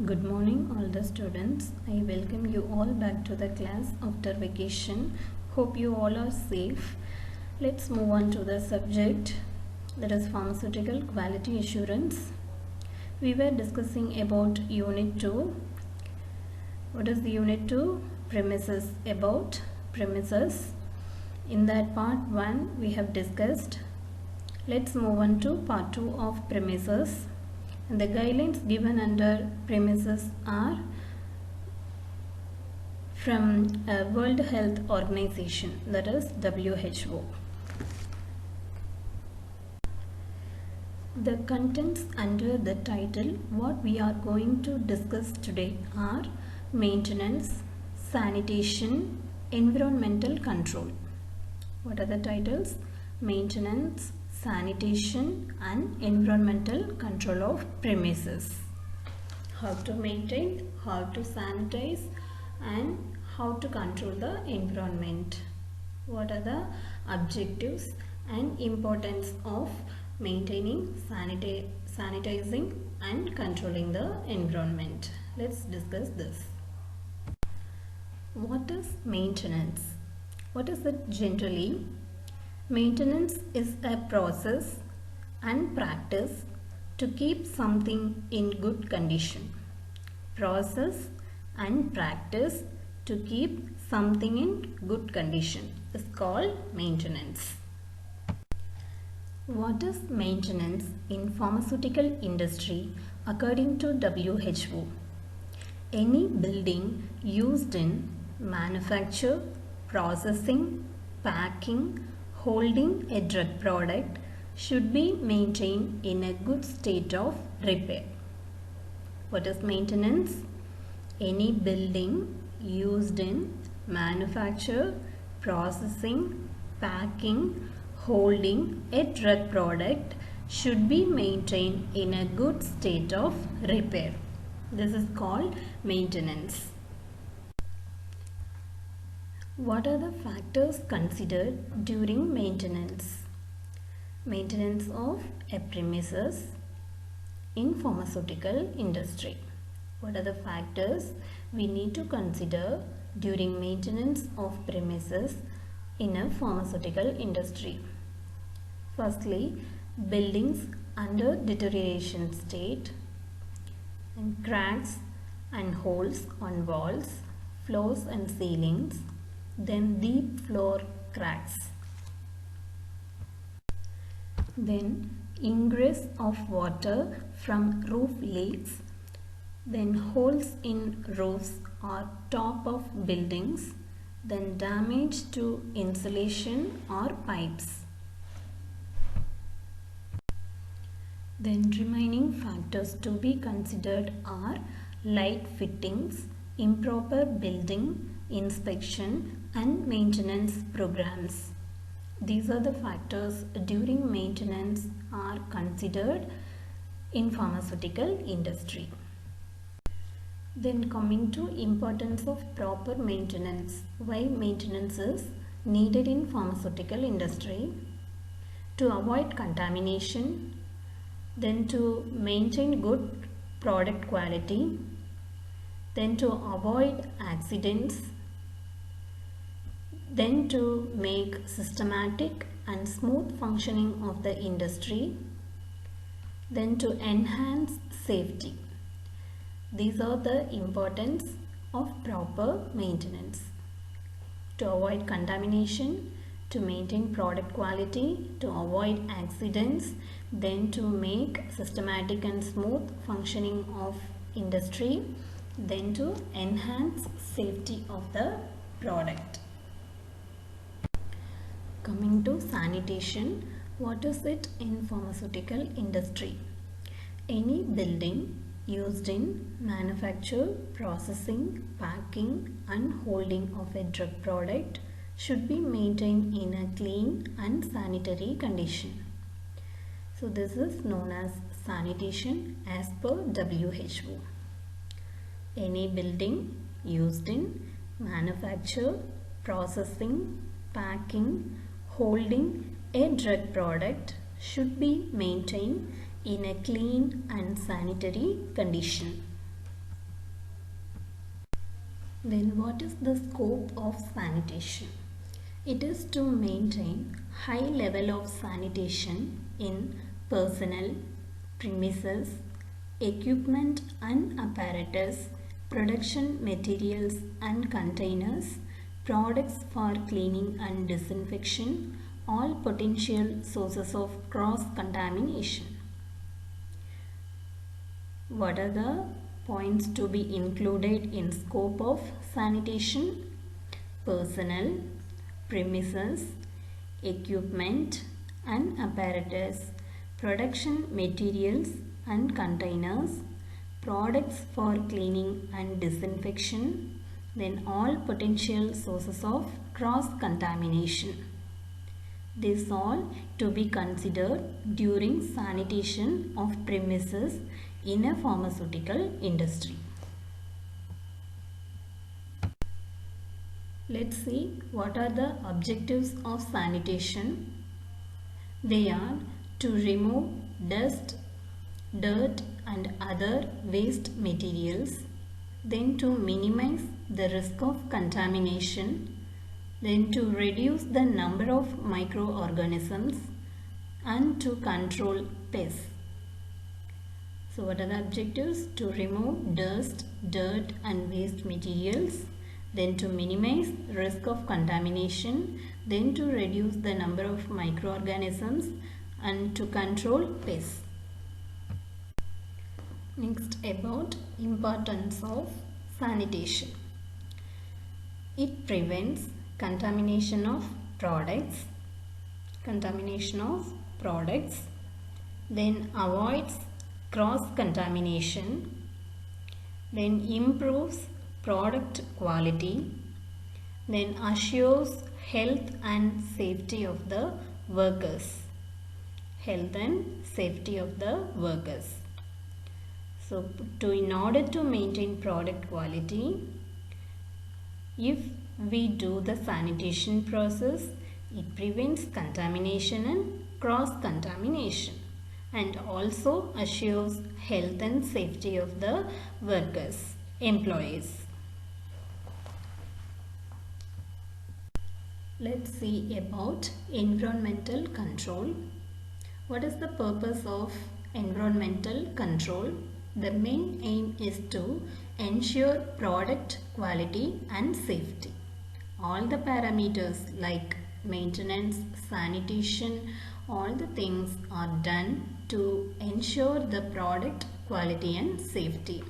Good morning all the students. I welcome you all back to the class after vacation. Hope you all are safe. Let's move on to the subject, that is pharmaceutical quality assurance. We were discussing about unit 2. What is the unit 2? Premises, about premises. In that part 1 we have discussed. Let's move on to part 2 of premises. And the guidelines given under premises are from World Health Organization, that is WHO. The contents under the title what we are going to discuss today are maintenance, sanitation, environmental control. What are the titles? Maintenance, sanitation and environmental control of premises. How to maintain, how to sanitize and how to control the environment. What are the objectives and importance of maintaining, sanitizing and controlling the environment. Let's discuss this. What is maintenance? What is it generally? Maintenance is a process and practice to keep something in good condition. Process and practice to keep something in good condition is called maintenance. What is maintenance in pharmaceutical industry according to WHO? Any building used in manufacture, processing, packing, holding a drug product should be maintained in a good state of repair. What is maintenance? Any building used in manufacture, processing, packing, holding a drug product should be maintained in a good state of repair. This is called maintenance. What are the factors considered during maintenance? Maintenance of a premises in pharmaceutical industry. What are the factors we need to consider during maintenance of premises in a pharmaceutical industry? Firstly, buildings under deterioration state and cracks and holes on walls, floors and ceilings, then deep floor cracks. Then ingress of water from roof leaks, then holes in roofs or top of buildings, then damage to insulation or pipes. Then remaining factors to be considered are light fittings, improper building, inspection and maintenance programs. These are the factors during maintenance are considered in pharmaceutical industry. Then coming to importance of proper maintenance. Why maintenance is needed in pharmaceutical industry? To avoid contamination, then to maintain good product quality, then to avoid accidents, then to make systematic and smooth functioning of the industry, then to enhance safety. These are the importance of proper maintenance. To avoid contamination, to maintain product quality, to avoid accidents, then to make systematic and smooth functioning of industry, then to enhance safety of the product. Coming to sanitation, what is it in pharmaceutical industry? Any building used in manufacture, processing, packing and holding of a drug product should be maintained in a clean and sanitary condition. So this is known as sanitation as per WHO. Any building used in manufacture, processing, packing, holding a drug product should be maintained in a clean and sanitary condition. Then what is the scope of sanitation? It is to maintain high level of sanitation in personnel, premises, equipment and apparatus, production materials and containers, products for cleaning and disinfection, all potential sources of cross-contamination. What are the points to be included in scope of sanitation? Personnel, premises, equipment and apparatus, production materials and containers, products for cleaning and disinfection, then all potential sources of cross-contamination. This all to be considered during sanitation of premises in a pharmaceutical industry. Let's see what are the objectives of sanitation. They are to remove dust, dirt and other waste materials, then to minimize the risk of contamination, then to reduce the number of microorganisms and to control pests. So what are the objectives? To remove dust, dirt and waste materials, then to minimize risk of contamination, then to reduce the number of microorganisms and to control pests. Next, about importance of sanitation. It prevents contamination of products, then avoids cross-contamination, then improves product quality, then assures health and safety of the workers. So in order to maintain product quality, if we do the sanitation process, it prevents contamination and cross-contamination and also assures health and safety of the workers, employees. Let's see about environmental control. What is the purpose of environmental control? The main aim is to ensure product quality and safety. All the parameters like maintenance, sanitation, all the things are done to ensure the product quality and safety.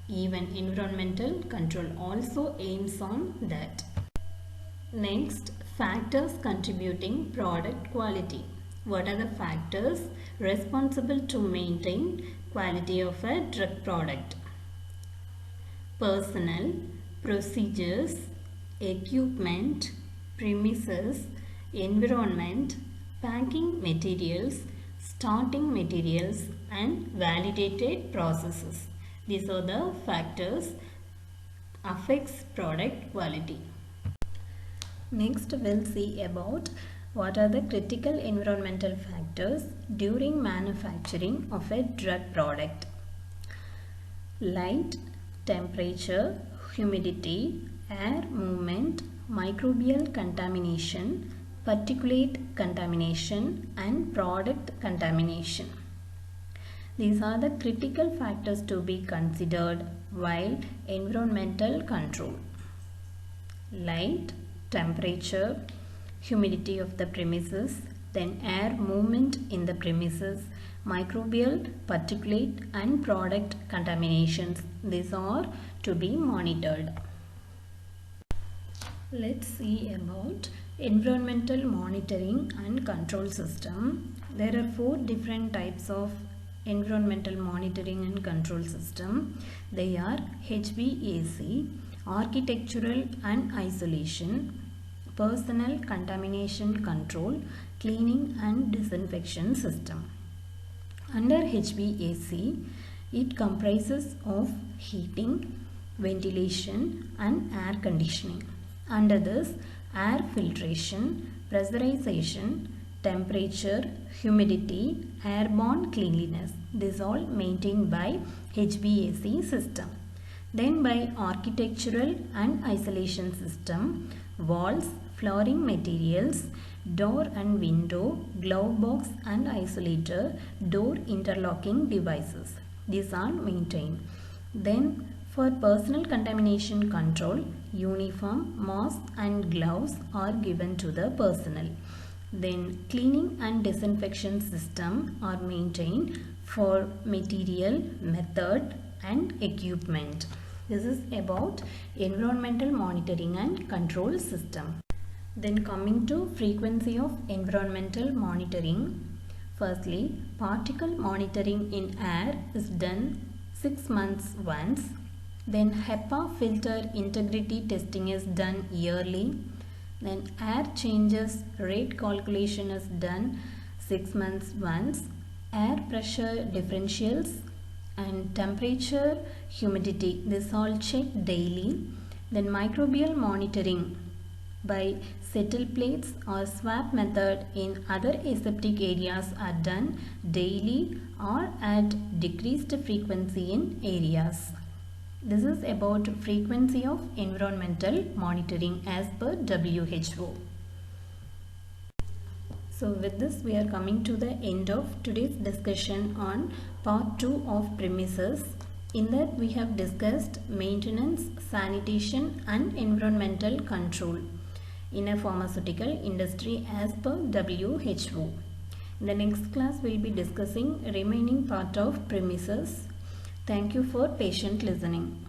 Even environmental control also aims on that. Next, factors contributing product quality. What are the factors responsible to maintain quality of a drug product? Personnel, procedures, equipment, premises, environment, packing materials, starting materials and validated processes. These are the factors affects product quality. Next, we'll see about what are the critical environmental factors during manufacturing of a drug product. Light, temperature, humidity, air movement, microbial contamination, particulate contamination and product contamination. These are the critical factors to be considered while environmental control. Light, temperature, humidity of the premises, then air movement in the premises, microbial, particulate and product contaminations. These are to be monitored. Let's see about environmental monitoring and control system. There are 4 different types of environmental monitoring and control system. They are HVAC, architectural and isolation, personal contamination control, cleaning and disinfection system. Under HVAC, it comprises of heating, ventilation and air conditioning. Under this, air filtration, pressurization, temperature, humidity, airborne cleanliness. This all maintained by HVAC system. Then by architectural and isolation system, walls, flooring materials, door and window, glove box and isolator, door interlocking devices. These are maintained. Then for personal contamination control, uniform, mask and gloves are given to the personnel. Then cleaning and disinfection system are maintained for material, method and equipment. This is about environmental monitoring and control system. Then coming to frequency of environmental monitoring. Firstly, particle monitoring in air is done 6 months once. Then HEPA filter integrity testing is done yearly. Then air changes rate calculation is done 6 months once. Air pressure differentials and temperature, humidity, this all checked daily. Then microbial monitoring by settle plates or swab method in other aseptic areas are done daily or at decreased frequency in areas. This is about frequency of environmental monitoring as per WHO. So with this we are coming to the end of today's discussion on part 2 of premises. In that we have discussed maintenance, sanitation and environmental control in a pharmaceutical industry as per WHO. In the next class we will be discussing remaining part of premises. Thank you for patient listening.